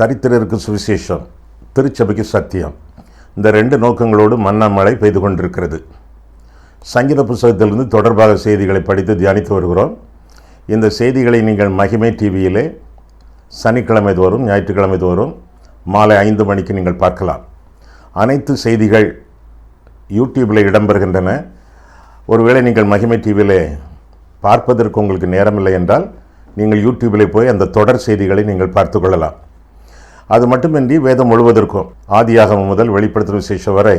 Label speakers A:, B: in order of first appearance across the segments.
A: தரித்திரருக்கு சுவிசேஷம், திருச்சபைக்கு சத்தியம், இந்த ரெண்டு நோக்கங்களோடு மன்னமழை பெய்து கொண்டிருக்கிறது. சங்கீத புத்தகத்திலிருந்து தொடர்பாக செய்திகளை படித்து தியானித்து வருகிறோம். இந்த செய்திகளை நீங்கள் மகிமை டிவியிலே சனிக்கிழமை தோறும் ஞாயிற்றுக்கிழமை தோறும் மாலை 5 மணிக்கு நீங்கள் பார்க்கலாம். அனைத்து செய்திகள் யூடியூப்பில் இடம்பெறுகின்றன. ஒருவேளை நீங்கள் மகிமை டிவியிலே பார்ப்பதற்கு உங்களுக்கு நேரமில்லை என்றால் நீங்கள் யூடியூப்பிலே போய் அந்த தொடர் செய்திகளை நீங்கள் பார்த்து கொள்ளலாம். அது மட்டுமின்றி வேதம் முழுவதற்கும், ஆதியாகமம் முதல் வெளிப்படுத்தும் விசேஷம் வரை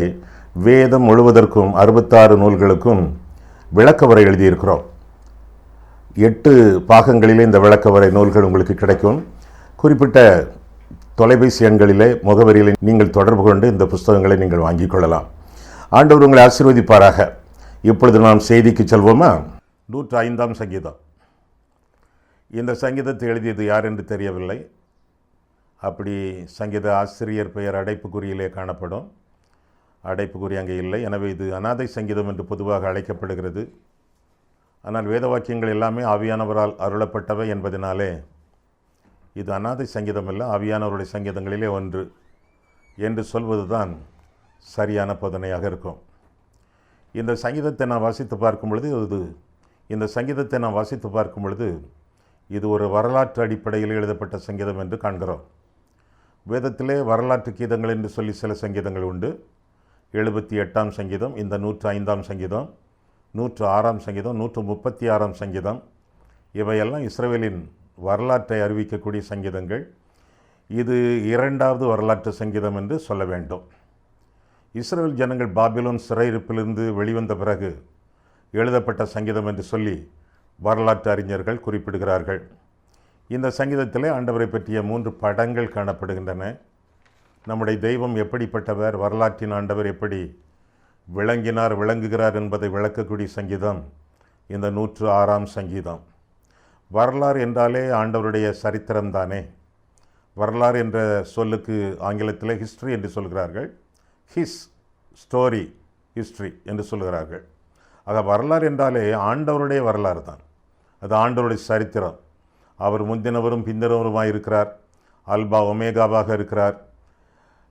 A: வேதம் முழுவதற்கும் 66 நூல்களுக்கும் விளக்கவரை எழுதியிருக்கிறோம். 8 பாகங்களிலே இந்த விளக்கவரை நூல்கள் உங்களுக்கு கிடைக்கும். குறிப்பிட்ட தொலைபேசி எண்களிலே முகவரியில் நீங்கள் தொடர்பு கொண்டு இந்த புஸ்தகங்களை நீங்கள் வாங்கிக் கொள்ளலாம். ஆண்டவர் உங்களை ஆசீர்வதிப்பாராக. இப்பொழுது நாம் செய்திக்கு செல்வோமா? 105ஆம் சங்கீதம். இந்த சங்கீதத்தை எழுதியது யார் என்று தெரியவில்லை. அப்படி சங்கீத ஆசிரியர் பெயர் அடைப்புக்குறியிலே காணப்படும். அடைப்புக்குறி அங்கே இல்லை. எனவே இது அநாதை சங்கீதம் என்று பொதுவாக அழைக்கப்படுகிறது. ஆனால் வேத வாக்கியங்கள் எல்லாமே ஆவியானவரால் அருளப்பட்டவை என்பதனாலே இது அநாதை சங்கீதம் அல்ல, ஆவியானவருடைய சங்கீதங்களிலே ஒன்று என்று சொல்வது தான் சரியான போதனையாக இருக்கும். இந்த சங்கீதத்தை நான் வாசித்து பார்க்கும் பொழுது இது ஒரு வரலாற்று அடிப்படையில் எழுதப்பட்ட சங்கீதம் என்று காண்கிறோம். வேதத்திலே வரலாற்று கீதங்கள் என்று சொல்லி சில சங்கீதங்கள் உண்டு. 78ஆம் சங்கீதம், இந்த 105ஆம் சங்கீதம், 106ஆம் சங்கீதம், 136ஆம் சங்கீதம், இவையெல்லாம் இஸ்ரவேலின் வரலாற்றை அறிவிக்கக்கூடிய சங்கீதங்கள். இது 2வது வரலாற்று சங்கீதம் என்று சொல்ல வேண்டும். இஸ்ரவேல் ஜனங்கள் பாபிலோன் சிறையிருப்பிலிருந்து வெளிவந்த பிறகு எழுதப்பட்ட சங்கீதம் என்று சொல்லி வரலாற்று அறிஞர்கள் குறிப்பிடுகிறார்கள். இந்த சங்கீதத்திலே ஆண்டவரை பற்றிய 3 படங்கள் காணப்படுகின்றன. நம்முடைய தெய்வம் எப்படிப்பட்டவர், வரலாற்றின் ஆண்டவர் எப்படி விளங்குகிறார் என்பதை விளக்கக்கூடிய சங்கீதம் இந்த 106ஆம் சங்கீதம். வரலாறு என்றாலே ஆண்டவருடைய சரித்திரம் தானே. வரலாறு என்ற சொல்லுக்கு ஆங்கிலத்தில் ஹிஸ்ட்ரி என்று சொல்கிறார்கள். ஹிஸ் ஸ்டோரி, ஹிஸ்ட்ரி என்று சொல்கிறார்கள். ஆக வரலாறு என்றாலே ஆண்டவருடைய வரலாறு தான். அது ஆண்டவருடைய சரித்திரம். அவர் முந்தினவரும் பிந்தினவருமாய் இருக்கிறார். அல்பா ஒமேகாவாக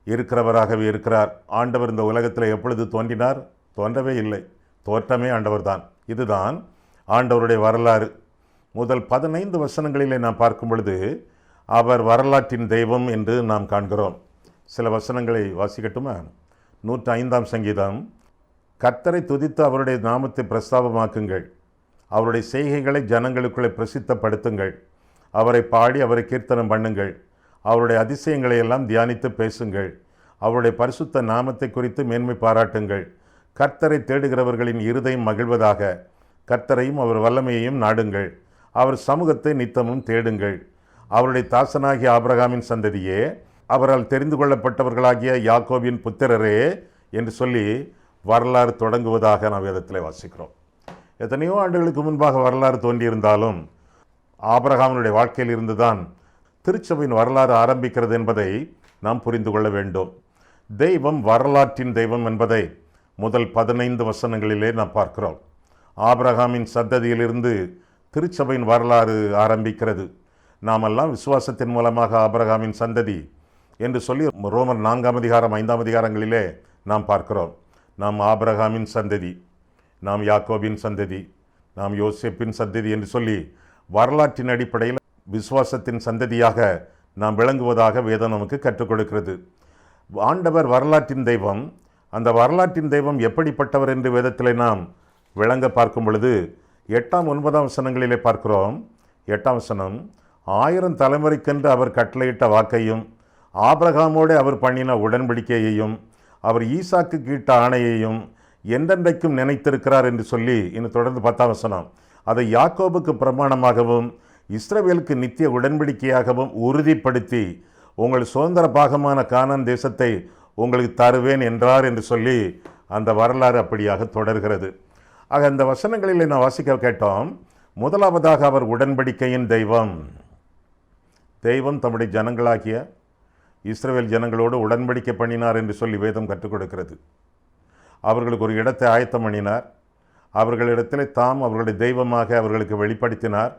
A: இருக்கிறவராகவே இருக்கிறார். ஆண்டவர் இந்த உலகத்தில் எப்பொழுது தோன்றினார்? தோன்றவே இல்லை. தோற்றமே ஆண்டவர் தான். இதுதான் ஆண்டவருடைய வரலாறு. முதல் 15 வசனங்களிலே நாம் பார்க்கும் பொழுது அவர் வரலாற்றின் தெய்வம் என்று நாம் காண்கிறோம். சில வசனங்களை வாசிக்கட்டுமா? 105ஆம் சங்கீதம். கர்த்தரை துதித்து அவருடைய நாமத்தை பிரஸ்தாபமாக்குங்கள், அவருடைய செய்கைகளை ஜனங்களுக்குள்ளே பிரசித்தப்படுத்துங்கள், அவரை பாடி அவரை கீர்த்தனம் பண்ணுங்கள், அவருடைய அதிசயங்களை எல்லாம் தியானித்து பேசுங்கள், அவருடைய பரிசுத்த நாமத்தை குறித்து மேன்மை பாராட்டுங்கள். கர்த்தரை தேடுகிறவர்களின் இருதயம் மகிழ்வதாக. கர்த்தரையும் அவர் வல்லமையையும் நாடுங்கள், அவர் சமூகத்தை நித்தமும் தேடுங்கள். அவருடைய தாசனாகிய ஆபிரகாமின் சந்ததியே, அவரால் தெரிந்து கொள்ளப்பட்டவர்களாகிய யாக்கோபின் புத்திரரே என்று சொல்லி வரலாறு தொடங்குவதாக நாம் வேதத்தில் வாசிக்கிறோம். எத்தனையோ ஆண்டுகளுக்கு முன்பாக வரலாறு தோன்றியிருந்தாலும் ஆபிரகாமினுடைய வாழ்க்கையில் இருந்துதான் திருச்சபையின் வரலாறு ஆரம்பிக்கிறது என்பதை நாம் புரிந்து கொள்ள வேண்டும். தெய்வம் வரலாற்றின் தெய்வம் என்பதை முதல் 15 வசனங்களிலே நாம் பார்க்கிறோம். ஆபிரகாமின் சந்ததியிலிருந்து திருச்சபையின் வரலாறு ஆரம்பிக்கிறது. நாமெல்லாம் விசுவாசத்தின் மூலமாக ஆபிரகாமின் சந்ததி என்று சொல்லி ரோமர் 4ஆம் அதிகாரம் 5ஆம் அதிகாரங்களிலே நாம் பார்க்கிறோம். நாம் ஆபிரகாமின் சந்ததி, நாம் யாக்கோபின் சந்ததி, நாம் யோசேப்பின் சந்ததி என்று சொல்லி வரலாற்றின் அடிப்படையில் விசுவாசத்தின் சந்ததியாக நாம் விளங்குவதாக வேதம் நமக்கு கற்றுக் கொடுக்கிறது. ஆண்டவர் வரலாற்றின் தெய்வம். அந்த வரலாற்றின் தெய்வம் எப்படிப்பட்டவர் என்று வேதத்தில் நாம் விளங்க பார்க்கும் பொழுது 8ஆம் 9ஆம் வசனங்களிலே பார்க்கிறோம். 8ஆம் வசனம், 1000 தலைமுறைக்கென்று அவர் கட்டளையிட்ட வாக்கையும், ஆபிரகாமோடு அவர் பண்ணின உடன்படிக்கையையும், அவர் ஈசாக்கு இட்ட ஆணையையும் என்றென்றைக்கும் நினைத்திருக்கிறார் என்று சொல்லி இன்னும் தொடர்ந்து 10ஆம் வசனம், அதை யாக்கோபுக்கு பிரமாணமாகவும் இஸ்ரவேலுக்கு நித்திய உடன்படிக்கையாகவும் உறுதிப்படுத்தி உங்கள் சுதந்திர பாகமான கானான் தேசத்தை உங்களுக்கு தருவேன் என்றார் என்று சொல்லி அந்த வரலாறு அப்படியாக தொடர்கிறது. ஆக அந்த வசனங்களில் நான் வாசிக்க கேட்டோம். முதலாவதாக அவர் உடன்படிக்கையின் தெய்வம். தெய்வம் தம்முடைய ஜனங்களாகிய இஸ்ரவேல் ஜனங்களோடு உடன்படிக்கை பண்ணினார் என்று சொல்லி வேதம் கற்றுக் கொடுக்கிறது. அவர்களுக்கு ஒரு இடத்தை ஆயத்தம் பண்ணினார். அவர்களிடத்தில் தாம் அவர்களுடைய தெய்வமாக அவர்களுக்கு வெளிப்படுத்தினார்.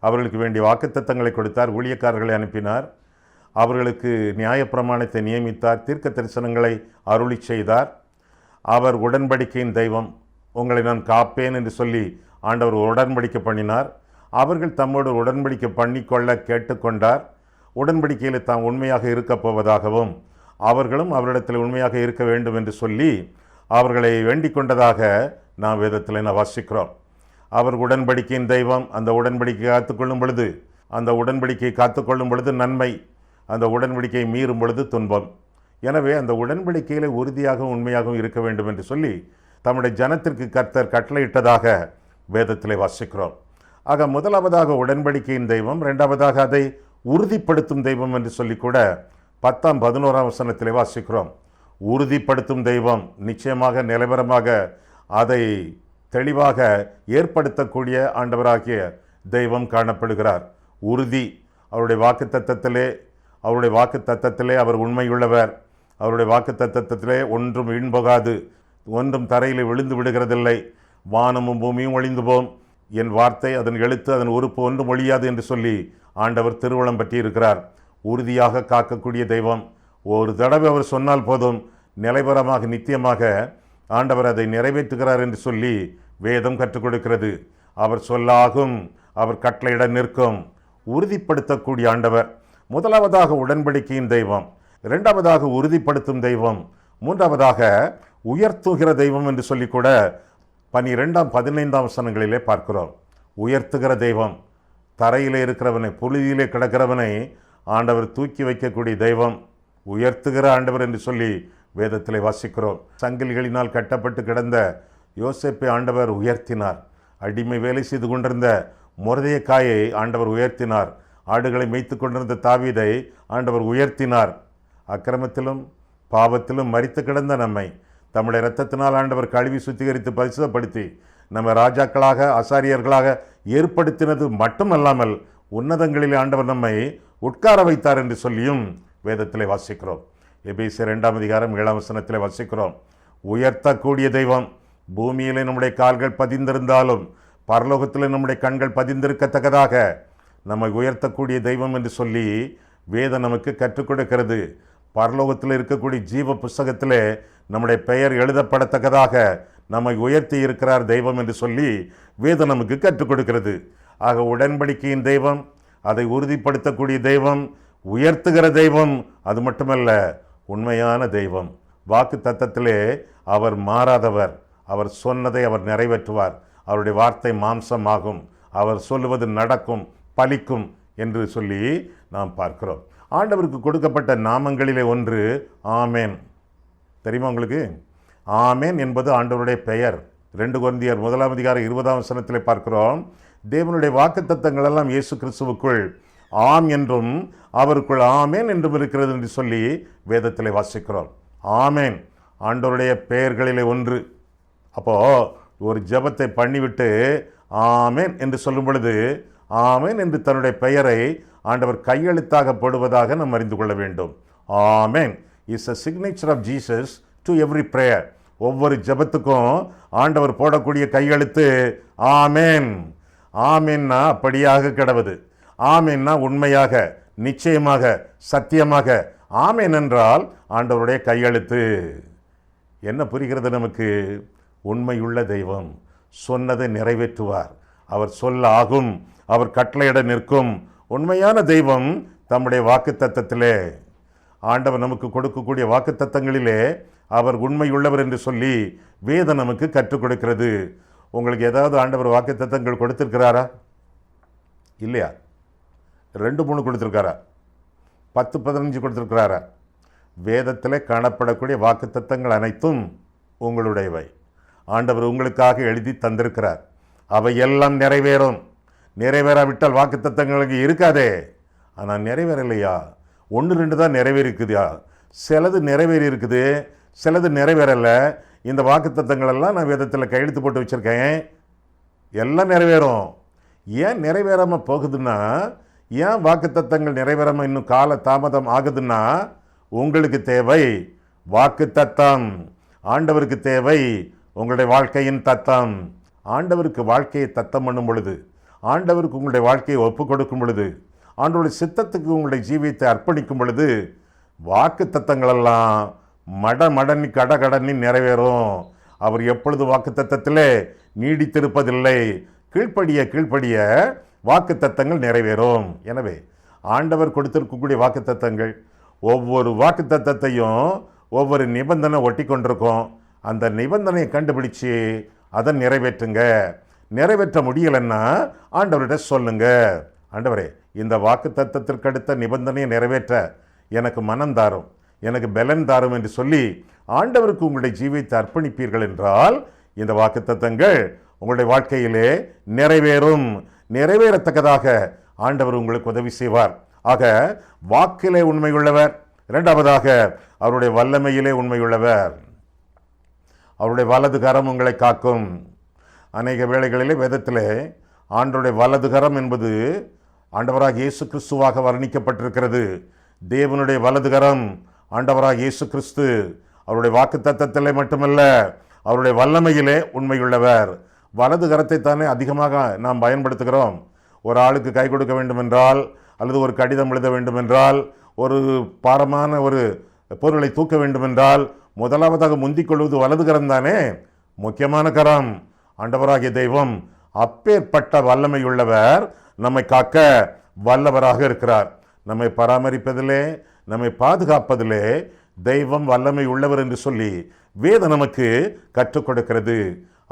A: அவர்களுக்கு வேண்டிய வாக்குத்தத்தங்களை கொடுத்தார். ஊழியக்காரர்களை அனுப்பினார். அவர்களுக்கு நியாயப்பிரமாணத்தை நியமித்தார், தீர்க்க தரிசனங்களை அருளி செய்தார். அவர் உடன்படிக்கையின் தெய்வம், உங்களை நான் காப்பேன் என்று சொல்லி ஆண்டவர் உடன்படிக்கை பண்ணினார். அவர்கள் தம்மோடு உடன்படிக்கை பண்ணிக்கொள்ள கேட்டுக்கொண்டார். உடன்படிக்கையில் தாம் உண்மையாக இருக்கப் போவதாகவும் அவர்களும் அவரிடத்தில் உண்மையாக இருக்க வேண்டும் என்று சொல்லி அவர்களை வேண்டிக் கொண்டதாக நாம் வேதத்தில் வாசிக்கிறோம். அவர் உடன்படிக்கையின் தெய்வம். அந்த உடன்படிக்கை காத்துக்கொள்ளும் பொழுது, அந்த உடன்படிக்கையை காத்துக்கொள்ளும் பொழுது நன்மை, அந்த உடன்படிக்கையை மீறும் பொழுது துன்பம். எனவே அந்த உடன்படிக்கையில் உறுதியாகவும் உண்மையாகவும் இருக்க வேண்டும் என்று சொல்லி தம்முடைய ஜனத்திற்கு கர்த்தர் கட்டளையிட்டதாக வேதத்திலே வாசிக்கிறோம். ஆக முதலாவதாக உடன்படிக்கையின் தெய்வம், இரண்டாவதாக அதை உறுதிப்படுத்தும் தெய்வம் என்று சொல்லி கூட 10ஆம் 11ஆம் வசனத்திலே வாசிக்கிறோம். உறுதிப்படுத்தும் தெய்வம், நிச்சயமாக நிலவரமாக அதை தெளிவாக ஏற்படுத்தக்கூடிய ஆண்டவராகிய தெய்வம் காணப்படுகிறார். உறுதி, அவருடைய வாக்கு தத்தத்திலே அவர் உண்மையுள்ளவர். அவருடைய வாக்கு தத்தத்திலே ஒன்றும் வீண்போகாது, ஒன்றும் தரையில் விழுந்து விடுகிறதில்லை. வானமும் பூமியும் ஒழிந்து போம், என் வார்த்தை, அதன் எழுத்து, அதன் உறுப்பு ஒன்றும் ஒழியாது என்று சொல்லி ஆண்டவர் திருவுளம் பற்றி இருக்கிறார். உறுதியாக காக்கக்கூடிய தெய்வம். ஒரு தடவை அவர் சொன்னால் போதும், நிலைபரமாக நித்தியமாக ஆண்டவர் அதை நிறைவேற்றுகிறார் என்று சொல்லி வேதம் கற்றுக் கொடுக்கிறது. அவர் சொல்லாகும், அவர் கட்டளையிட நிற்கும். உறுதிப்படுத்தக்கூடிய ஆண்டவர். முதலாவதாக உடன்படிக்கையின் தெய்வம், இரண்டாவதாக உறுதிப்படுத்தும் தெய்வம், மூன்றாவதாக உயர்த்துகிற தெய்வம் என்று சொல்லி கூட 12ஆம் 15ஆம் வசனங்களிலே பார்க்கிறோம். உயர்த்துகிற தெய்வம், தரையிலே இருக்கிறவனை, புழுதியிலே கிடக்கிறவனை ஆண்டவர் தூக்கி வைக்கக்கூடிய தெய்வம், உயர்த்துகிற ஆண்டவர் என்று சொல்லி வேதத்திலே வாசிக்கிறோம். சங்கிலிகளினால் கட்டப்பட்டு கிடந்த யோசேப்பை ஆண்டவர் உயர்த்தினார். அடிமை வேலை செய்து கொண்டிருந்த மொர்தெகாயை ஆண்டவர் உயர்த்தினார். ஆடுகளை மேய்த்து கொண்டிருந்த தாவீதை ஆண்டவர் உயர்த்தினார். அக்கிரமத்திலும் பாவத்திலும் மரித்து கிடந்த நம்மை தம்முடைய இரத்தத்தினால் ஆண்டவர் கழுவி சுத்திகரித்து பரிசுத்தப்படுத்தி நம்ம ராஜாக்களாக, ஆசாரியர்களாக ஏற்படுத்தினது மட்டுமல்லாமல் உன்னதங்களிலே ஆண்டவர் நம்மை உட்கார வைத்தார் என்று சொல்லியும் வேதத்திலே வாசிக்கிறோம். எபேசியர் 2ஆம் அதிகாரம் 7ஆம் வசனத்திலே வாசிக்கிறோம். உயர்த்தக்கூடிய தெய்வம். பூமியிலே நம்முடைய கால்கள் பதிந்திருந்தாலும் பரலோகத்தில் நம்முடைய கண்கள் பதிந்திருக்கத்தக்கதாக நம்மை உயர்த்தக்கூடிய தெய்வம் என்று சொல்லி வேதம் நமக்கு கற்றுக் கொடுக்கிறது. பரலோகத்தில் இருக்கக்கூடிய ஜீவ புஸ்தகத்திலே நம்முடைய பெயர் எழுதப்படத்தக்கதாக நம்மை உயர்த்தி இருக்கிறார் தெய்வம் என்று சொல்லி வேதம் நமக்கு கற்றுக் கொடுக்கிறது. ஆக உடன்படிக்கையின் தெய்வம், அதை உறுதிப்படுத்தக்கூடிய தெய்வம், உயர்த்துகிற தெய்வம், அது மட்டுமல்ல உண்மையான தெய்வம். வாக்கு தத்தத்திலே அவர் மாறாதவர். அவர் சொன்னதை அவர் நிறைவேற்றுவார். அவருடைய வார்த்தை மாம்சமாகும். அவர் சொல்லுவது நடக்கும், பலிக்கும் என்று சொல்லி நாம் பார்க்கிறோம். ஆண்டவருக்கு கொடுக்கப்பட்ட நாமங்களிலே ஒன்று ஆமேன். தெரியுமா உங்களுக்கு? ஆமேன் என்பது ஆண்டவருடைய பெயர். 2 கொரிந்தியர் 1ஆம் அதிகாரம் 20ஆம் வசனத்திலே பார்க்கிறோம். தேவனுடைய வாக்குத்தத்தங்கள் எல்லாம் இயேசு கிறிஸ்துவுக்குள் ஆம் என்றும் அவருக்குள் ஆமேன் என்றும் இருக்கிறது என்று சொல்லி வேதத்திலே வாசிக்கிறோம். ஆமேன் ஆண்டவருடைய பெயர்களிலே ஒன்று. அப்போ ஒரு ஜெபத்தை பண்ணிவிட்டு ஆமேன் என்று சொல்லும் பொழுது ஆமேன் என்று தன்னுடைய பெயரை ஆண்டவர் கையெழுத்தாக போடுவதாக நாம் அறிந்து கொள்ள வேண்டும். ஆமேன் is a signature of Jesus to every prayer. ஒவ்வொரு ஜெபத்துக்கும் ஆண்டவர் போடக்கூடிய கையெழுத்து ஆமேன். ஆமேன்னா அப்படியாக கிடவது. ஆமேன்னா உண்மையாக, நிச்சயமாக, சத்தியமாக. ஆமேன் என்றால் ஆண்டவருடைய கையெழுத்து. என்ன புரிகிறது நமக்கு? உண்மையுள்ள தெய்வம், சொன்னதை நிறைவேற்றுவார். அவர் சொல்ல ஆகும், அவர் கட்டளையிட நிற்கும். உண்மையான தெய்வம் தம்முடைய வாக்கு தத்தத்திலே, ஆண்டவர் நமக்கு கொடுக்கக்கூடிய வாக்கு தத்தங்களிலே அவர் உண்மையுள்ளவர் என்று சொல்லி வேதம் நமக்கு கற்றுக் கொடுக்கிறது. உங்களுக்கு ஏதாவது ஆண்டவர் வாக்கு தத்தங்கள் கொடுத்திருக்கிறாரா? இல்லையா? 2-3 கொடுத்திருக்காரா? 10-15 கொடுத்திருக்கிறாரா? வேதத்தில் காணப்படக்கூடிய வாக்கு தத்தங்கள் அனைத்தும் உங்களுடையவை. ஆண்டவர் உங்களுக்காக எழுதி தந்திருக்கிறார். அவை எல்லாம் நிறைவேறும். நிறைவேறாவிட்டால் வாக்கு தத்தங்களுக்கு இருக்காதே. ஆனால் நிறைவேறலையா? 1-2 தான் நிறைவேறிக்குதா? சிலது நிறைவேறி இருக்குது, சிலது நிறைவேறலை. இந்த வாக்கு தத்தங்களெல்லாம் நான் வேதத்தில் கையெழுத்து போட்டு வச்சுருக்கேன், எல்லாம் நிறைவேறும். ஏன் நிறைவேறாமல் போகுதுன்னா, ஏன் வாக்கு தத்தங்கள் நிறைவேறாமல் இன்னும் கால தாமதம் ஆகுதுன்னா, உங்களுக்கு தேவை வாக்கு தத்தம், ஆண்டவருக்கு தேவை உங்களுடைய வாழ்க்கையின் தத்தம். ஆண்டவருக்கு வாழ்க்கையை தத்தம் பண்ணும் பொழுது, ஆண்டவருக்கு உங்களுடைய வாழ்க்கையை ஒப்பு கொடுக்கும் பொழுது, ஆண்டவருடைய சித்தத்துக்கு உங்களுடைய ஜீவியத்தை அர்ப்பணிக்கும் பொழுது வாக்கு தத்தங்களெல்லாம் மடமடனி கடகடனி நிறைவேறும். அவர் எப்பொழுது வாக்கு தத்தத்திலே நீடித்திருப்பதில்லை. கீழ்ப்படிய வாக்கு தத்தங்கள் நிறைவேறும். எனவே ஆண்டவர் கொடுத்திருக்கக்கூடிய வாக்கு தத்தங்கள், ஒவ்வொரு வாக்கு தத்தத்தையும் ஒவ்வொரு நிபந்தனை ஒட்டி கொண்டிருக்கும். அந்த நிபந்தனையை கண்டுபிடிச்சு அதை நிறைவேற்றுங்க. நிறைவேற்ற முடியலைன்னா ஆண்டவர்கிட்ட சொல்லுங்க, ஆண்டவரே இந்த வாக்கு தத்தத்திற்கு அடுத்த நிபந்தனையை நிறைவேற்ற எனக்கு மனம் தாரும், எனக்கு பலன் தாரும் என்று சொல்லி ஆண்டவருக்கு உங்களுடைய ஜீவியத்தை அர்ப்பணிப்பீர்கள் என்றால் இந்த வாக்கு தத்தங்கள் உங்களுடைய வாழ்க்கையிலே நிறைவேறும். நிறைவேறத்தக்கதாக ஆண்டவர் உங்களுக்கு உதவி செய்வார். ஆக வாக்கிலே உண்மையுள்ளவர், இரண்டாவதாக அவருடைய வல்லமையிலே உண்மையுள்ளவர். அவருடைய வலது கரம் உங்களை காக்கும். அநேக வேளைகளிலே வேதத்திலே ஆண்டவருடைய வலது கரம் என்பது ஆண்டவராக இயேசு கிறிஸ்துவாக வர்ணிக்கப்பட்டிருக்கிறது. தேவனுடைய வலது கரம் ஆண்டவராக இயேசு கிறிஸ்து. அவருடைய வாக்கு தத்தத்திலே மட்டுமல்ல, அவருடைய வல்லமையிலே உண்மையுள்ளவர். வலது கரத்தை தானே அதிகமாக நாம் பயன்படுத்துகிறோம். ஒரு ஆளுக்கு கை கொடுக்க வேண்டும் என்றால், அல்லது ஒரு கடிதம் எழுத வேண்டும் என்றால், ஒரு பாரமான ஒரு பொருளை தூக்க வேண்டும் என்றால் முதலாவதாக முந்திக் கொள்வது வலது கரம் தானே, முக்கியமான கரம். ஆண்டவராகிய தெய்வம் அப்பேற்பட்ட வல்லமையுள்ளவர், நம்மை காக்க வல்லவராக இருக்கிறார். நம்மை பராமரிப்பதிலே, நம்மை பாதுகாப்பதிலே தெய்வம் வல்லமை உள்ளவர் என்று சொல்லி வேதம் நமக்கு கற்றுக் கொடுக்கிறது.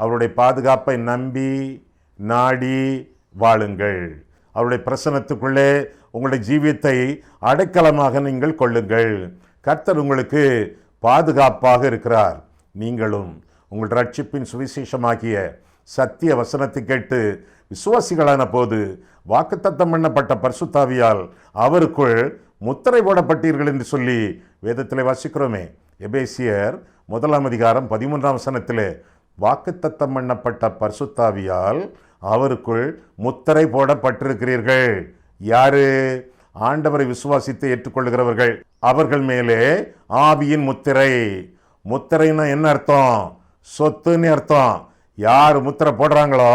A: அவருடைய பாதுகாப்பை நம்பி நாடி வாழுங்கள். அவருடைய பிரசன்னத்துக்குள்ளே உங்களுடைய ஜீவியத்தை அடைக்கலமாக நீங்கள் கொள்ளுங்கள். கர்த்தர் உங்களுக்கு பாதுகாப்பாக இருக்கிறார். நீங்களும் உங்கள் ரட்சிப்பின் சுவிசேஷமாகிய சத்திய வசனத்தை கேட்டு விசுவாசிகளான போது வாக்குத்தத்தம் பண்ணப்பட்ட பரிசுத்தாவியால் அவருக்குள் முத்திரை போடப்பட்டீர்கள் என்று சொல்லி வேதத்தில் வாசிக்கிறோமே. எபேசியர் 1:13 வாக்குத்தத்தம் பண்ணப்பட்ட பரிசுத்தாவியால் அவருக்குள் முத்திரை போடப்பட்டிருக்கிறீர்கள். யாரு? ஆண்டவரை விசுவாசித்து ஏற்றுக்கொள்கிறவர்கள். அவர்கள் மேலே ஆவியின் முத்திரை. முத்திரைன்னா என்ன அர்த்தம்? சொத்துன்னு அர்த்தம். யார் முத்திரை போடுறாங்களோ,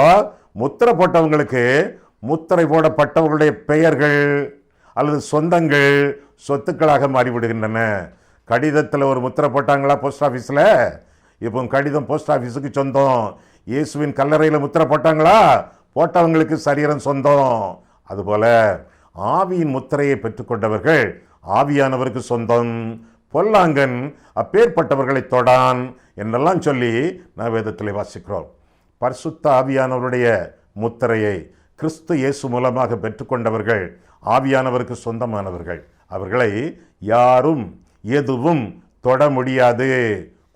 A: முத்திரை போட்டவங்களுக்கு முத்திரை போடப்பட்டவர்களுடைய பெயர்கள் அல்லது சொந்தங்கள் சொத்துக்களாக மாறிவிடுகின்றன. கடிதத்தில் ஒரு முத்திரை போட்டாங்களா போஸ்ட் ஆஃபீஸில், இப்போ கடிதம் போஸ்ட் ஆஃபீஸுக்கு சொந்தம். இயேசுவின் கல்லறையில் முத்திரை போட்டாங்களா, போட்டவங்களுக்கு சரீரம் சொந்தம். அதுபோல ஆவியின் முத்திரையை பெற்றுக்கொண்டவர்கள் ஆவியானவருக்கு சொந்தம். பொல்லாங்கன் அப்பேற்பட்டவர்களை தொடான் என்றெல்லாம் சொல்லி நான் வேதத்தில் வாசிக்கிறோம். பரிசுத்த ஆவியானவருடைய முத்திரையை கிறிஸ்து இயேசு மூலமாக பெற்றுக்கொண்டவர்கள் ஆவியானவருக்கு சொந்தமானவர்கள். அவர்களை யாரும் எதுவும் தொட முடியாது.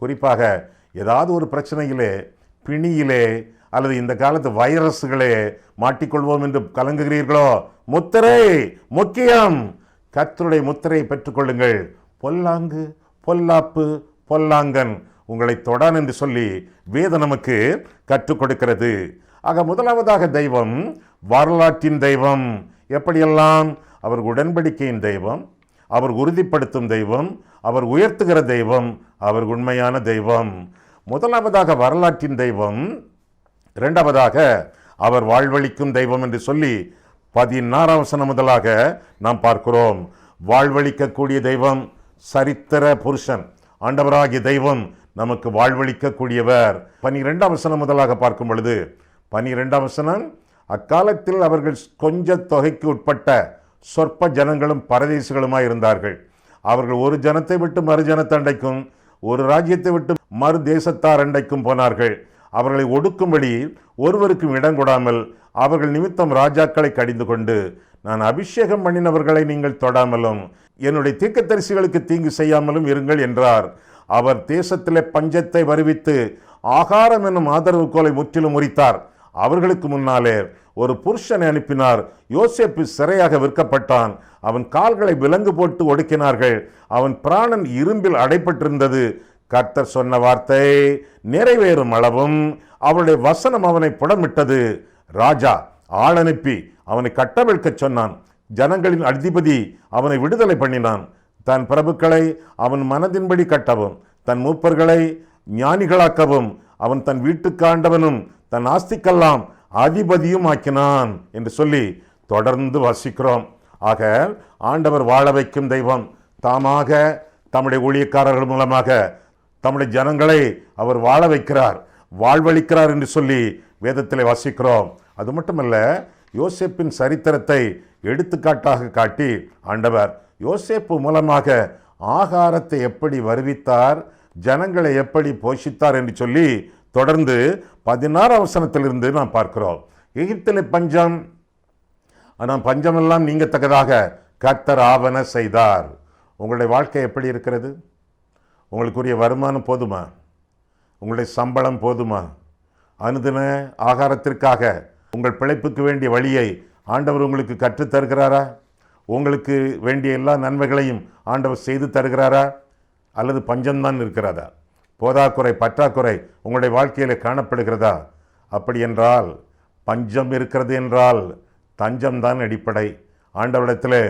A: குறிப்பாக ஏதாவது ஒரு பிரச்சனையிலே, பிணியிலே அல்லது இந்த காலத்து வைரஸ்களே மாட்டிக்கொள்வோம் என்று கலங்குகிறீர்களோ, முத்திரை முக்கியம். கர்த்தருடைய முத்திரையை பெற்றுக்கொள்ளுங்கள். பொல்லாங்கு, பொல்லாப்பு, பொல்லாங்கன் உங்களை தொடான் என்று சொல்லி வேதம் நமக்கு கற்றுக் கொடுக்கிறது. ஆக முதலாவதாக தெய்வம் வரலாற்றின் தெய்வம். எப்படியெல்லாம்? அவர் உடன்படிக்கையின் தெய்வம், அவர் உறுதிப்படுத்தும் தெய்வம், அவர் உயர்த்துகிற தெய்வம், அவர் உண்மையான தெய்வம். முதலாவதாக வரலாற்றின் தெய்வம், இரண்டாவதாக அவர் வாழ்வளிக்கும் தெய்வம் என்று சொல்லி 16 முதலாக நாம் பார்க்கிறோம். வாழ்வளிக்கக்கூடிய தெய்வம், சரித்திர புருஷன் ஆண்டவராகிய தெய்வம் நமக்கு வாழ்வளிக்கக்கூடியவர். 12 முதலாக பார்க்கும் பொழுது 12 அக்காலத்தில் அவர்கள் கொஞ்ச தொகைக்கு உட்பட்ட சொற்ப ஜனங்களும் பரதேசிகளுமாய் இருந்தார்கள். அவர்கள் ஒரு ஜனத்தை விட்டு மறு ஜனத்தண்டைக்கும், ஒரு ராஜ்யத்தை விட்டு மறு தேசத்தார் அண்டைக்கும் போனார்கள். அவர்களை ஒடுக்கும்படி ஒருவருக்கும் இடம் கொடாமல் அவர்கள் நிமித்தம் ராஜாக்களை கடிந்து கொண்டு, நான் அபிஷேகம் பண்ணினவர்களை நீங்கள் தொடாமலும் என்னுடைய தீர்க்கதரிசிகளுக்கு தீங்கு செய்யாமலும் இருங்கள் என்றார். அவர் தேசத்திலே பஞ்சத்தை வருவித்து ஆகாரம் என்னும் ஆதரவு கோலை முற்றிலும் முறித்தார். அவர்களுக்கு முன்னாலே ஒரு புருஷனை அனுப்பினார். யோசேப்பு சிறையாக விற்கப்பட்டான். அவன் கால்களை விலங்கு போட்டு ஒடுக்கினார்கள். அவன் பிராணன் இரும்பில் அடைப்பட்டிருந்தது. கர்த்தர் சொன்ன வார்த்தை நிறைவேறும் அளவும் அவருடைய வசனம் அவனை புடமிட்டது. ராஜா ஆள் அனுப்பி அவனை கட்டவிழ்க்க சொன்னான். ஜனங்களின் அதிபதி அவனை விடுதலை பண்ணினான். தன் பிரபுக்களை அவன் மனதின்படி கட்டவும், தன் மூப்பர்களை ஞானிகளாக்கவும் அவன் தன் வீட்டுக்கு ஆண்டவனும் தன் ஆஸ்திக்கெல்லாம் அதிபதியும் ஆக்கினான் என்று சொல்லி தொடர்ந்து வாசிக்கிறோம். ஆக ஆண்டவர் வாழ வைக்கும் தெய்வம். தாமாக தம்முடைய ஊழியக்காரர்கள் மூலமாக தம்முடைய ஜனங்களை அவர் வாழ வைக்கிறார், வாழ்வளிக்கிறார் என்று சொல்லி வேதத்தில் வாசிக்கிறோம். அது மட்டுமல்ல, யோசேப்பின் சரித்திரத்தை எடுத்துக்காட்டாக காட்டி ஆண்டவர் யோசேப்பு மூலமாக ஆகாரத்தை எப்படி வருவித்தார், ஜனங்களை எப்படி போஷித்தார் என்று சொல்லி தொடர்ந்து 16 வசனத்திலிருந்து நாம் பார்க்கிறோம். எகிப்திலே பஞ்சம், ஆனால் பஞ்சமெல்லாம் நீங்கத்தக்கதாக கர்த்தர் ஆவன செய்தார். உங்களுடைய வாழ்க்கை எப்படி இருக்கிறது? உங்களுக்குரிய வருமானம் போதுமா? உங்களுடைய சம்பளம் போதுமா? அனுதின ஆகாரத்திற்காக உங்கள் பிழைப்புக்கு வேண்டிய வழியை ஆண்டவர் உங்களுக்கு கற்றுத் தருகிறாரா? உங்களுக்கு வேண்டிய எல்லா நன்மைகளையும் ஆண்டவர் செய்து தருகிறாரா? அல்லது பஞ்சம்தான் இருக்கிறதா? போதாக்குறை, பற்றாக்குறை உங்களுடைய வாழ்க்கையில் காணப்படுகிறதா? அப்படி என்றால், பஞ்சம் இருக்கிறது என்றால் தஞ்சம்தான் அடிப்படை. ஆண்டவரிடத்தில்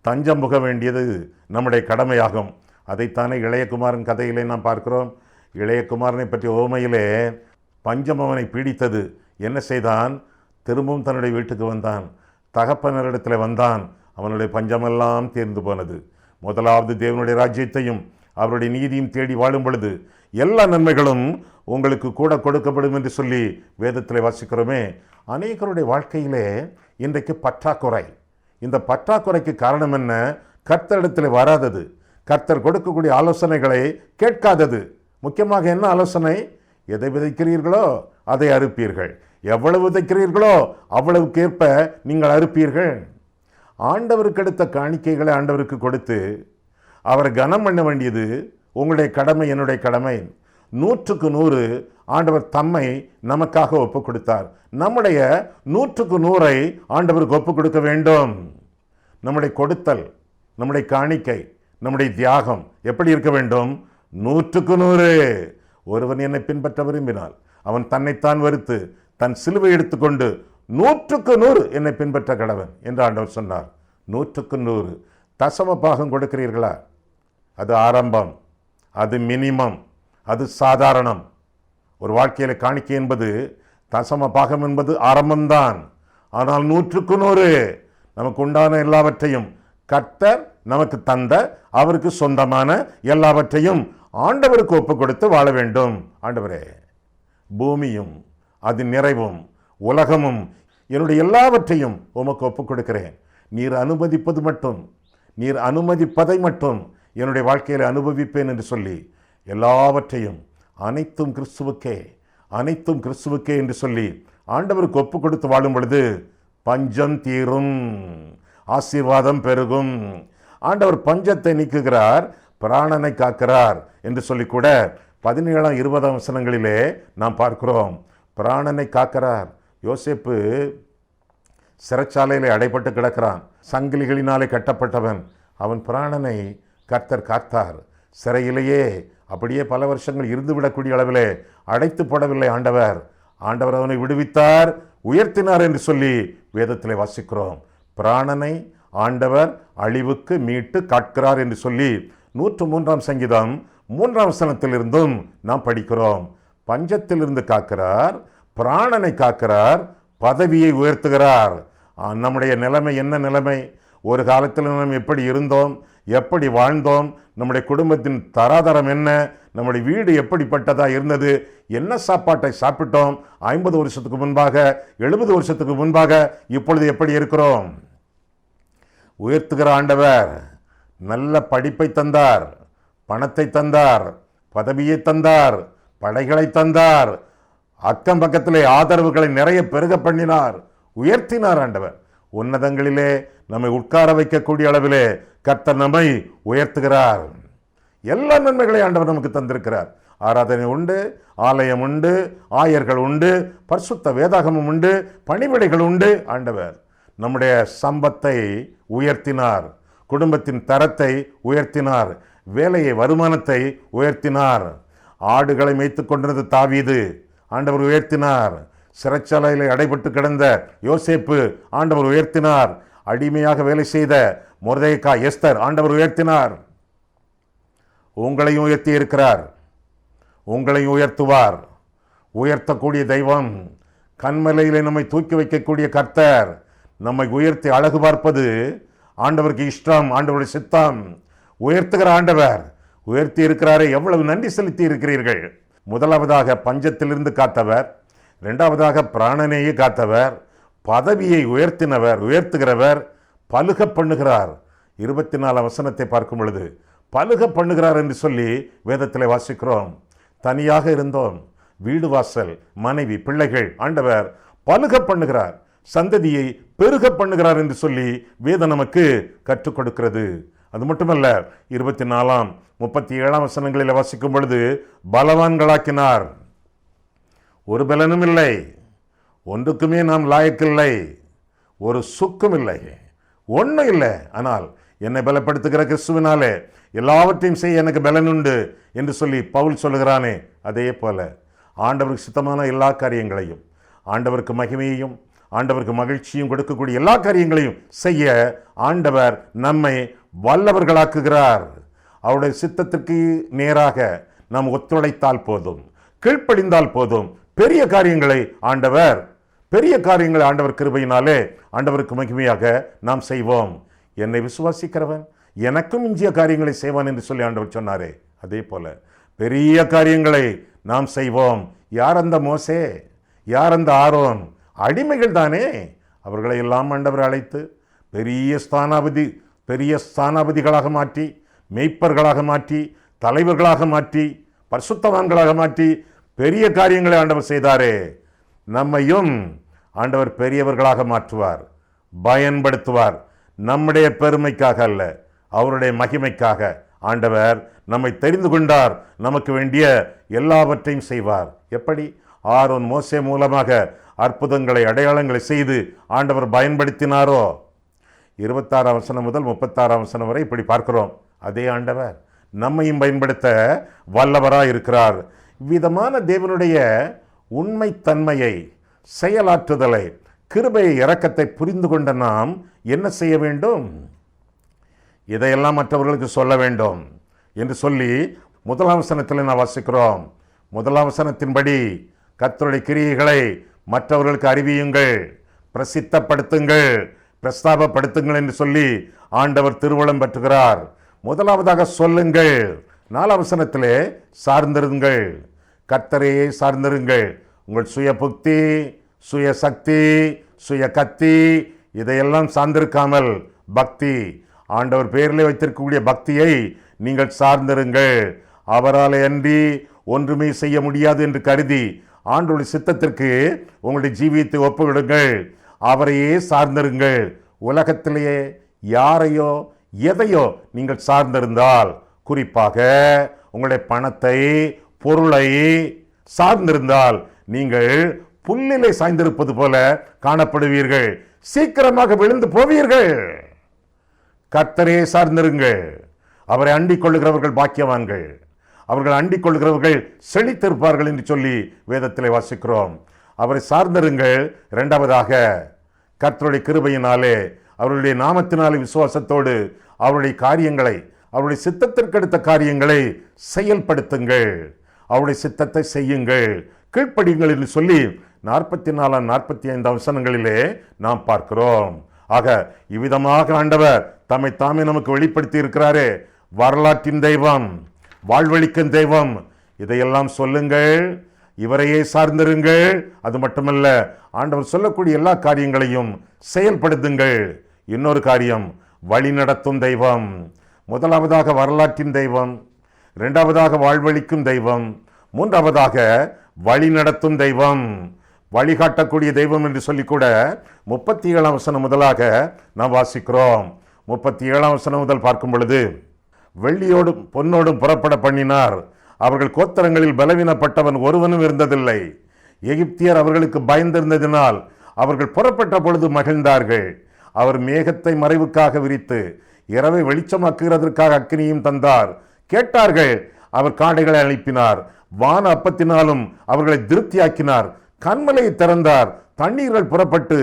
A: தஞ்சம் புக வேண்டியது நம்முடைய கடமையாகும். அதைத்தானே இளையகுமாரன் கதையிலே நாம் பார்க்கிறோம். இளையகுமாரனை பற்றிய ஓமையிலே பஞ்சம் அவனை பீடித்தது. என்ன செய்தான்? திரும்பவும் தன்னுடைய வீட்டுக்கு வந்தான், தகப்பனரிடத்தில் வந்தான். அவனுடைய பஞ்சமெல்லாம் தீர்ந்து போனது. முதலாவது தேவனுடைய ராஜ்யத்தையும் அவருடைய நீதியும் தேடி வாழும் பொழுது எல்லா நன்மைகளும் உங்களுக்கு கூட கொடுக்கப்படும் என்று சொல்லி வேதத்தில் வாசிக்கிறோமே. அநேகருடைய வாழ்க்கையிலே இன்றைக்கு பற்றாக்குறை. இந்த பற்றாக்குறைக்கு காரணம் என்ன? கர்த்தரிடத்தில் வராதது, கர்த்தர் கொடுக்கக்கூடிய ஆலோசனைகளை கேட்காதது. முக்கியமாக என்ன ஆலோசனை? எதை விதைக்கிறீர்களோ அதை அறுப்பீர்கள், எவ்வளவு விதைக்கிறீர்களோ அவ்வளவுக்கேற்ப நீங்கள் அறுப்பீர்கள். ஆண்டவருக்கு எடுத்த காணிக்கைகளை ஆண்டவருக்கு கொடுத்து அவரை கனம் பண்ண வேண்டியது உங்களுடைய கடமை, என்னுடைய கடமை. 100க்கு 100 ஆண்டவர் தம்மை நமக்காக ஒப்பு கொடுத்தார். நம்முடைய 100க்கு 100ஐ ஆண்டவருக்கு ஒப்பு கொடுக்க வேண்டும். நம்முடைய கொடுத்தல், நம்முடைய காணிக்கை, நம்முடைய தியாகம் எப்படி இருக்க வேண்டும்? 100க்கு 100. ஒருவன் என்னை பின்பற்ற விரும்பினால் அவன் தன்னைத்தான் வெறுத்து தன் சிலுவை எடுத்துக்கொண்டு 100க்கு 100 என்னை பின்பற்ற கடவன் என்று ஆண்டவர் சொன்னார். 100க்கு 100 தசம பாகம் கொடுக்கிறீர்களா? அது ஆரம்பம், அது மினிமம், அது சாதாரணம். ஒரு வாழ்க்கையில் காணிக்கை என்பது, தசம பாகம் என்பது ஆரம்பம்தான். ஆனால் 100க்கு 100 நமக்கு உண்டான எல்லாவற்றையும் கர்த்தர் நமக்கு தந்த, அவருக்கு சொந்தமான எல்லாவற்றையும் ஆண்டவருக்கு ஒப்பு கொடுத்து வாழ வேண்டும். ஆண்டவரே, பூமியும் அது நிறைவும் உலகமும் என்னுடைய எல்லாவற்றையும் உமக்கு ஒப்புக் கொடுக்கிறேன். நீர் அனுமதிப்பது மட்டும், நீர் அனுமதிப்பதை மட்டும் என்னுடைய வாழ்க்கையில் அனுபவிப்பேன் என்று சொல்லி எல்லாவற்றையும் அனைத்தும் கிறிஸ்துவுக்கே, அனைத்தும் கிறிஸ்துவுக்கே என்று சொல்லி ஆண்டவருக்கு ஒப்பு கொடுத்து வாழும் பொழுது பஞ்சம் தீரும், ஆசீர்வாதம் பெருகும். ஆண்டவர் பஞ்சத்தை நீக்குகிறார், பிராணனை காக்கிறார் என்று சொல்லி கூட 17, 20 வசனங்களிலே நாம் பார்க்கிறோம். பிராணனை காக்கிறார். யோசேப்பு சிறைச்சாலையிலே அடைப்பட்டு கிடக்கிறான், சங்கிலிகளினாலே கட்டப்பட்டவன். அவன் பிராணனை கர்த்தர் காத்தார். சிறையிலேயே அப்படியே பல வருஷங்கள் இருந்துவிடக்கூடிய அளவிலே அடைத்து போடவில்லை ஆண்டவர். ஆண்டவர் அவனை விடுவித்தார், உயர்த்தினார் என்று சொல்லி வேதத்திலே வாசிக்கிறோம். பிராணனை ஆண்டவர் அழிவுக்கு மீட்டு காக்கிறார் என்று சொல்லி 103ஆம் சங்கீதம் 3ஆம் வசனத்திலிருந்தும் நாம் படிக்கிறோம். பஞ்சத்திலிருந்து காக்கிறார், பிராணனை காக்கிறார், பதவியை உயர்த்துகிறார். நம்முடைய நிலைமை என்ன நிலைமை? ஒரு காலத்தில் நாம் எப்படி இருந்தோம், எப்படி வாழ்ந்தோம், நம்முடைய குடும்பத்தின் தராதரம் என்ன, நம்முடைய வீடு எப்படிப்பட்டதா இருந்தது, என்ன சாப்பாட்டை சாப்பிட்டோம் 50 வருஷத்துக்கு முன்பாக, 70 வருஷத்துக்கு முன்பாக, இப்பொழுது எப்படி இருக்கிறோம்? உயர்த்துகிற ஆண்டவர் நல்ல படிப்பை தந்தார், பணத்தை தந்தார், பதவியை தந்தார், படைகளை தந்தார், அக்கம் பக்கத்திலே ஆதரவுகளை நிறைய பெருக பண்ணினார், உயர்த்தினார். ஆண்டவர் உன்னதங்களிலே நம்மை உட்கார வைக்கக்கூடிய அளவிலே கர்த்தர் நம்மை உயர்த்துகிறார். எல்லா நன்மைகளை ஆண்டவர் நமக்கு தந்திருக்கிறார். ஆராதனை உண்டு, ஆலயம் உண்டு, ஆயர்கள் உண்டு, பரிசுத்த வேதாகமம் உண்டு, பணிவிடைகள் உண்டு. ஆண்டவர் நம்முடைய சம்பத்தை உயர்த்தினார், குடும்பத்தின் தரத்தை உயர்த்தினார், வேலையை, வருமானத்தை உயர்த்தினார். ஆடுகளை மேய்த்து கொண்டிருந்த தாவீது ஆண்டவர் உயர்த்தினார். சிறைச்சாலையில் அடைபட்டு கிடந்த யோசேப்பு ஆண்டவர் உயர்த்தினார். அடிமையாக வேலை செய்த மொர்தெகாய், எஸ்தர் ஆண்டவர் உயர்த்தினார். உங்களையும் உயர்த்தி இருக்கிறார், உங்களையும் உயர்த்துவார். உயர்த்தக்கூடிய தெய்வம், கண்மலையிலே நம்மை தூக்கி வைக்கக்கூடிய கர்த்தர், நம்மை உயர்த்தி அழகு பார்ப்பது ஆண்டவருக்கு இஷ்டம், ஆண்டவருடைய சித்தம். உயர்த்துகிற ஆண்டவர் உயர்த்தி இருக்கிறாரே, எவ்வளவு நன்றி செலுத்தி இருக்கிறீர்கள். முதலாவதாக பஞ்சத்திலிருந்து காத்தவர், இரண்டாவதாக பிராணனையே காத்தவர், பதவியை உயர்த்தினவர், உயர்த்துகிறவர், பலுக பண்ணுகிறார். 24 வசனத்தை பார்க்கும் பொழுது பலுக பண்ணுகிறார் என்று சொல்லி வேதத்தில் வாசிக்கிறோம். தனியாக இருந்தோம், வீடு வாசல் மனைவி பிள்ளைகள், ஆண்டவர் பலுக பண்ணுகிறார், சந்ததியை பெருக பண்ணுகிறார் என்று சொல்லி வேதம் நமக்கு கற்றுக் கொடுக்கிறது. அது மட்டுமல்ல, 24, 37 வசனங்களில் வாசிக்கும் பொழுது பலவான்களாக்கினார். ஒரு பலனும் இல்லை, ஒன்றுக்குமே நாம் லாயக்கில்லை, ஒரு சுக்கும் இல்லை, ஒன்றும் இல்லை. ஆனால் என்னை பலப்படுத்துகிற கிறிஸ்துவினாலே எல்லாவற்றையும் செய்ய எனக்கு பலன் உண்டு என்று சொல்லி பவுல் சொல்லுகிறானே, அதே போல ஆண்டவருக்கு சித்தமான எல்லா காரியங்களையும், ஆண்டவருக்கு மகிமையையும் ஆண்டவருக்கு மகிழ்ச்சியும் கொடுக்கக்கூடிய எல்லா காரியங்களையும் செய்ய ஆண்டவர் நம்மை வல்லவர்களாக்குகிறார். அவருடைய சித்தத்திற்கு நேராக நாம் ஒத்துழைத்தால் போதும், கீழ்ப்படிந்தால் போதும், பெரிய காரியங்களை ஆண்டவர் கிருபையினாலே ஆண்டவருக்கு மகிமையாக நாம் செய்வோம். என்னை விசுவாசிக்கிறவன் எனக்கும் இஞ்சிய காரியங்களை செய்வான் என்று சொல்லி ஆண்டவர் சொன்னாரே, அதே போல பெரிய காரியங்களை நாம் செய்வோம். யார் அந்த மோசே, யார் அந்த ஆரோன்? அடிமைகள் தானே. அவர்களை எல்லாம் ஆண்டவர் அழைத்து பெரிய ஸ்தானாபதிகளாக மாற்றி, மெய்ப்பர்களாக மாற்றி, தலைவர்களாக மாற்றி, பரிசுத்தவான்களாக மாற்றி பெரிய காரியங்களை ஆண்டவர் செய்தாரே. நம்மையும் ஆண்டவர் பெரியவர்களாக மாற்றுவார், பயன்படுத்துவார். நம்முடைய பெருமைக்காக அல்ல, அவருடைய மகிமைக்காக ஆண்டவர் நம்மை தெரிந்து கொண்டார். நமக்கு வேண்டிய எல்லாவற்றையும் செய்வார். எப்படி? ஆரோன் மோசே மூலமாக அற்புதங்களை, அடையாளங்களை செய்து ஆண்டவர் பயன்படுத்தினாரோ. 26 வசனம் முதல் 36 வசனம் வரை இப்படி பார்க்கிறோம். அதே ஆண்டவர் நம்மையும் பயன்படுத்த வல்லவராய் இருக்கிறார். விதமான தேவனுடைய உண்மைத்தன்மையை, செயலாற்றுதலை, கிருபையை, இரக்கத்தை புரிந்து கொண்ட நாம் என்ன செய்ய வேண்டும்? இதையெல்லாம் மற்றவர்களுக்கு சொல்ல வேண்டும் என்று சொல்லி 1 வசனத்தில் நான் வாசிக்கிறோம். 1 வசனத்தின்படி கர்த்தருடைய கிரியைகளை மற்றவர்களுக்கு அறிவியுங்கள், பிரசித்தப்படுத்துங்கள், பிரஸ்தாபப்படுத்துங்கள் என்று சொல்லி ஆண்டவர் திருவுளம் பெற்றுகிறார். முதலாவதாக சொல்லுங்கள். 4 வசனத்திலே சார்ந்திருங்கள், கர்த்தரையே சார்ந்திருங்கள். உங்கள் சுய புக்தி, சுய சக்தி, சுய கத்தி இதையெல்லாம் சார்ந்திருக்காமல் பக்தி, ஆண்டவர் பெயரிலே வைத்திருக்கக்கூடிய பக்தியை நீங்கள் சார்ந்திருங்கள். அவரால் அன்றி ஒன்றுமே செய்ய முடியாது என்று கருதி ஆண்டவருடைய சித்தத்திற்கு உங்களுடைய ஜீவியத்தை ஒப்புவிடுங்கள். அவரையே சார்ந்திருங்கள். உலகத்திலேயே யாரையோ எதையோ நீங்கள் சார்ந்திருந்தால், குறிப்பாக உங்களுடைய பணத்தை, பொருளை சார்ந்திருந்தால், நீங்கள் புல்லிலை சாய்ந்திருப்பது போல காணப்படுவீர்கள், சீக்கிரமாக விழுந்து போவீர்கள். கர்த்தரே சார்ந்திருங்கள். அவரை அண்டிக் கொள்ளுகிறவர்கள் பாக்கியவான்கள், அவர்கள் அண்டிக் கொள்ளுகிறவர்கள் செழித்திருப்பார்கள் என்று சொல்லி வேதத்திலே வாசிக்கிறோம். அவரை சார்ந்திருங்கள். இரண்டாவதாக, கர்த்தருடைய கிருபையினாலே, அவருடைய நாமத்தினாலே விசுவாசத்தோடு அவருடைய காரியங்களை, அவருடைய சித்தத்திற்கு அடுத்த காரியங்களை செயல்படுத்துங்கள். அவருடைய சித்தத்தை செய்யுங்கள், கீழ்ப்படியுங்கள் என்று சொல்லி 44, 45 வசனங்களிலே நாம் பார்க்கிறோம். ஆக இவ்விதமாக ஆண்டவர் தம்மை தாமே நமக்கு வெளிப்படுத்தி இருக்கிறாரே. வரலாற்றின் தெய்வம், வாழ்வழிக்கும் தெய்வம். இதையெல்லாம் சொல்லுங்கள், இவரையே சார்ந்திருங்கள். அது மட்டுமல்ல, ஆண்டவர் சொல்லக்கூடிய எல்லா காரியங்களையும் செயல்படுத்துங்கள். இன்னொரு காரியம், வழி நடத்தும் தெய்வம். முதலாவதாக வரலாற்றின் தெய்வம், இரண்டாவதாக வாழ்வழிக்கும் தெய்வம், மூன்றாவதாக வழி நடத்தும் தெய்வம், வழிகாட்டக்கூடிய தெய்வம் என்று சொல்லி கூட 37 வசனம் முதலாக நாம் வாசிக்கிறோம். 37 வசனம் முதல் பார்க்கும் பொழுது, வெள்ளியோடும் பொன்னோடும் புறப்பட பண்ணினார். அவர்கள் கோத்திரங்களில் பலவீனப்பட்டவன் ஒருவனும் இருந்ததில்லை. எகிப்தியர் அவர்களுக்கு பயந்திருந்ததினால் அவர்கள் புறப்பட்ட பொழுது மகிழ்ந்தார்கள். அவர் மேகத்தை மறைவுக்காக விரித்து இரவை வெளிச்சமாக்குகிறதற்காக அக்கினியும் தந்தார். கேட்டார்கள், அவர் காடைகளை அனுப்பினார். வான அப்பத்தினாலும் அவர்களை திருப்தியாக்கினார். கண்மலையை திறந்தார். தண்ணீர்கள் புறப்பட்டு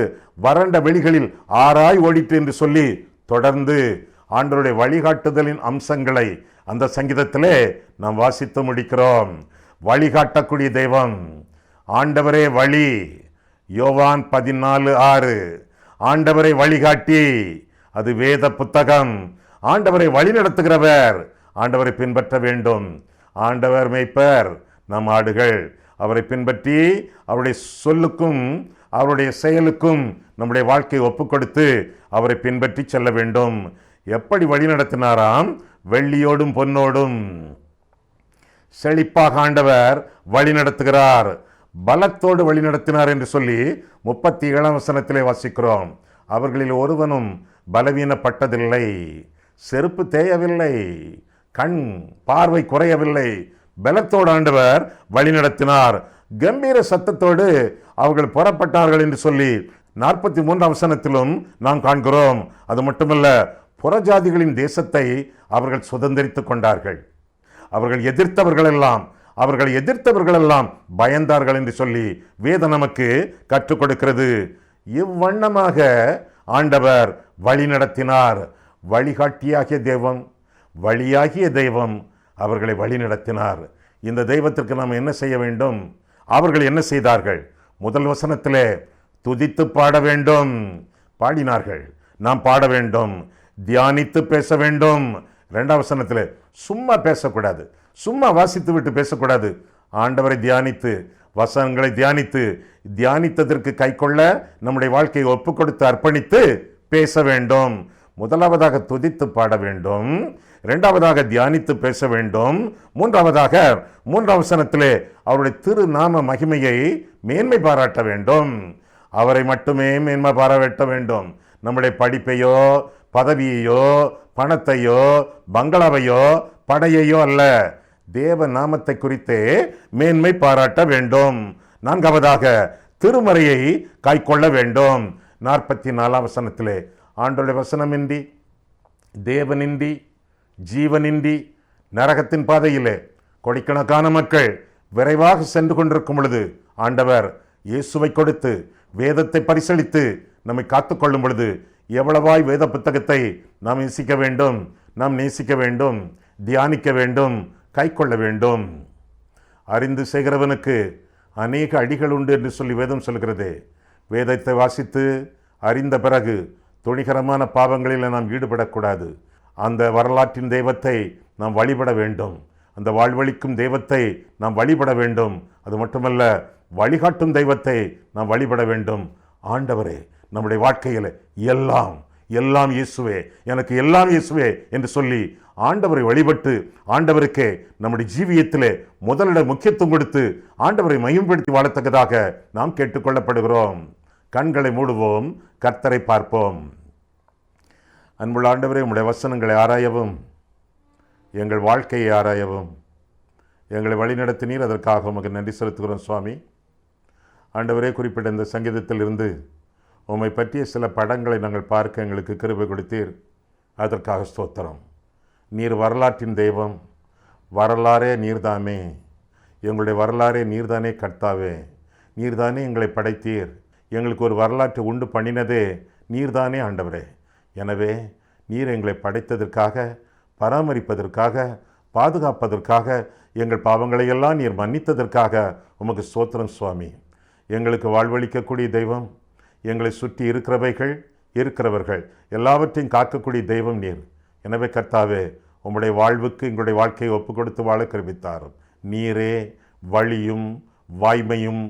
A: வறண்ட வெளிகளில் ஆராய் ஓடிட்டு என்று சொல்லி தொடர்ந்து ஆண்டவருடைய வழிகாட்டுதலின் அம்சங்களை அந்த சங்கீதத்திலே நாம் வாசித்து முடிக்கிறோம். வழிகாட்டக்கூடிய தெய்வம், ஆண்டவரே வழி. யோவான் 14:6. ஆண்டவரை வழிகாட்டி அது வேத புத்தகம். ஆண்டவரை வழி நடத்துகிறவர். ஆண்டவரை பின்பற்ற வேண்டும். ஆண்டவர் மேய்ப்பர், நம் ஆடுகள். அவரை பின்பற்றி அவருடைய சொல்லுக்கும் அவருடைய செயலுக்கும் நம்முடைய வாழ்க்கையை ஒப்புக் கொடுத்து அவரை பின்பற்றி செல்ல வேண்டும். எப்படி வழி நடத்தினாராம்? வெள்ளியோடும் பொன்னோடும் செழிப்பாக ஆண்டவர் வழி நடத்துகிறார். பலத்தோடு வழி நடத்தினார் என்று சொல்லி 37ஆம் வசனத்திலே வாசிக்கிறோம். அவர்களில் ஒருவனும் பலவீனப்பட்டதில்லை, செருப்பு தேயவில்லை, கண் பார்வை குறையவில்லை. பலத்தோடு ஆண்டவர் வழி நடத்தினார். கம்பீர சத்தத்தோடு அவர்கள் புறப்பட்டார்கள் என்று சொல்லி 43ஆம் வசனத்திலும் நாம் காண்கிறோம். அது மட்டுமல்ல, புறஜாதிகளின் தேசத்தை அவர்கள் சுதந்திரித்துக் கொண்டார்கள். அவர்களை எதிர்த்தவர்கள் எல்லாம் பயந்தார்கள் என்று சொல்லி வேதம் நமக்கு கற்றுக் கொடுக்கிறது. இவ்வண்ணமாக ஆண்டவர் வழி நடத்தினார். வழிகாட்டியாகிய தெய்வம், வழியாகிய தெய்வம் அவர்களை வழி நடத்தினார். இந்த தெய்வத்திற்கு நாம் என்ன செய்ய வேண்டும்? அவர்கள் என்ன செய்தார்கள்? முதல் வசனத்திலே துதித்து பாட வேண்டும். பாடினார்கள். நாம் பாட வேண்டும், தியானித்து பேச வேண்டும். 2ஆம் வசனத்தில் சும்மா பேசக்கூடாது, சும்மா வாசித்து விட்டு பேசக்கூடாது. ஆண்டவரை தியானித்து, வசனங்களை தியானித்ததற்கு கை கொள்ள நம்முடைய வாழ்க்கையை ஒப்பு கொடுத்து அர்ப்பணித்து பேச வேண்டும். முதலாவதாக துதித்து பாட வேண்டும், 2ஆவதாக தியானித்து பேச வேண்டும், 3ஆம் வசனத்திலே அவருடைய திருநாம மகிமையை மேன்மை பாராட்ட வேண்டும். அவரை மட்டுமே மேன்மை பாராட்ட வேண்டும். நம்முடைய படிப்பையோ பதவியையோ பணத்தையோ பங்களாவையோ படையையோ அல்ல, தேவ நாமத்தை குறித்தே மேன்மை பாராட்ட வேண்டும். 4ஆவதாக திருமறையை கைக்கொள்ள வேண்டும். 44ஆம் வசனத்திலே ஆண்டவருடைய வசனமின்றி, தேவனின்றி, ஜீவனின்றி நரகத்தின் பாதையிலே கோடிக்கணக்கான மக்கள் விரைவாக சென்று கொண்டிருக்கும் பொழுது ஆண்டவர் இயேசுவை கொடுத்து வேதத்தை பரிசளித்து நம்மை காத்துக்கொள்ளும் பொழுது எவ்வளவாய் வேத புத்தகத்தை நாம் நேசிக்க வேண்டும், தியானிக்க வேண்டும், கை கொள்ள வேண்டும். அறிந்து செய்கிறவனுக்கு அநேக அடிகள் உண்டு என்று சொல்லி வேதம் சொல்கிறது. வேதத்தை வாசித்து அறிந்த பிறகு துணிகரமான பாவங்களில் நாம் ஈடுபடக்கூடாது. அந்த வரலாற்றின் தெய்வத்தை நாம் வழிபட வேண்டும். அந்த வாழ்வழிக்கும் தெய்வத்தை நாம் வழிபட வேண்டும். அது மட்டுமல்ல, வழிகாட்டும் தெய்வத்தை நாம் வழிபட வேண்டும். ஆண்டவரே, நம்முடைய வாழ்க்கையில் எல்லாம் இயேசுவே, எனக்கு எல்லாம் இயேசுவே என்று சொல்லி ஆண்டவரை வழிபட்டு ஆண்டவருக்கே நம்முடைய ஜீவியத்திலே முதலிட முக்கியத்துவம் கொடுத்து ஆண்டவரை மையப்படுத்தி வாழத்தக்கதாக நாம் கேட்டுக்கொள்ளப்படுகிறோம். கண்களை மூடுவோம், கர்த்தரை பார்ப்போம். அன்புள்ள ஆண்டவரே, உம்முடைய வசனங்களை ஆராயவும், எங்கள் வாழ்க்கையை ஆராயவும், எங்களை வழிநடத்தினீர். அதற்காக உமக்கு நன்றி செலுத்துகிறோம் சுவாமி. ஆண்டவரே, குறிப்பிட்ட இந்த சங்கீதத்திலிருந்து உம்மை பற்றிய சில படங்களை நாங்கள் பார்க்க எங்களுக்கு கிருபை கொடுத்தீர். அதற்காக ஸ்தோத்திரம். நீர் வரலாற்றின் தெய்வம். வரலாறே நீர்தாமே, எங்களுடைய வரலாறே நீர்தானே கர்த்தாவே. நீர்தானே எங்களை படைத்தீர். எங்களுக்கு ஒரு வரலாற்றை உண்டு பண்ணினதே நீர்தானே ஆண்டவரே. எனவே நீர் எங்களை படைத்ததற்காக, பராமரிப்பதற்காக, பாதுகாப்பதற்காக, எங்கள் பாவங்களையெல்லாம் நீர் மன்னித்ததற்காக உமக்கு ஸ்தோத்திரம் சுவாமி. எங்களுக்கு வாழ்வளிக்கக்கூடிய தெய்வம், எங்களை சுற்றி இருக்கிறவர்கள் எல்லாவற்றையும் காக்கக்கூடிய தெய்வம் நீர். எனவே கர்த்தாவே, உம்முடைய வாழ்வுக்கு எங்களுடைய வாழ்க்கையை ஒப்பு கொடுத்து வாழ கிருபித்தார். நீரே வழியும் வாய்மையும்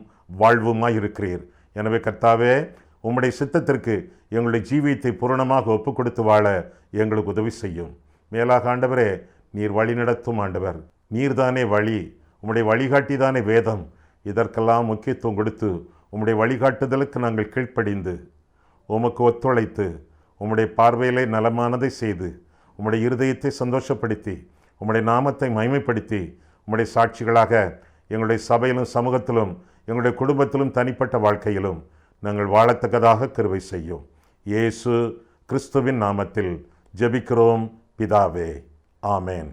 A: வாழ்வுமாய் இருக்கிறீர். எனவே கர்த்தாவே, உம்முடைய சித்தத்திற்கு எங்களுடைய ஜீவியத்தை பூரணமாக ஒப்பு கொடுத்து வாழ எங்களுக்கு உதவி செய்யும். மேலாக ஆண்டவரே, நீர் வழி நடத்தும் ஆண்டவர். நீர்தானே வழி, உம்முடைய வழிகாட்டி தானே வேதம். இதற்கெல்லாம் முக்கியத்துவம் கொடுத்து உம்முடைய வழிகாட்டுதலுக்கு நாங்கள் கீழ்ப்படிந்து உமக்கு ஒத்துழைத்து உம்முடைய பார்வையிலே நலமானதை செய்து உம்முடைய இருதயத்தை சந்தோஷப்படுத்தி உம்முடைய நாமத்தை மகிமைப்படுத்தி உம்முடைய சாட்சிகளாக எங்களுடைய சபையிலும் சமூகத்திலும் எங்களுடைய குடும்பத்திலும் தனிப்பட்ட வாழ்க்கையிலும் நாங்கள் வாழத்தக்கதாக கிருபை செய்யும். இயேசு கிறிஸ்துவின் நாமத்தில் ஜெபிக்கிறோம் பிதாவே. ஆமேன்.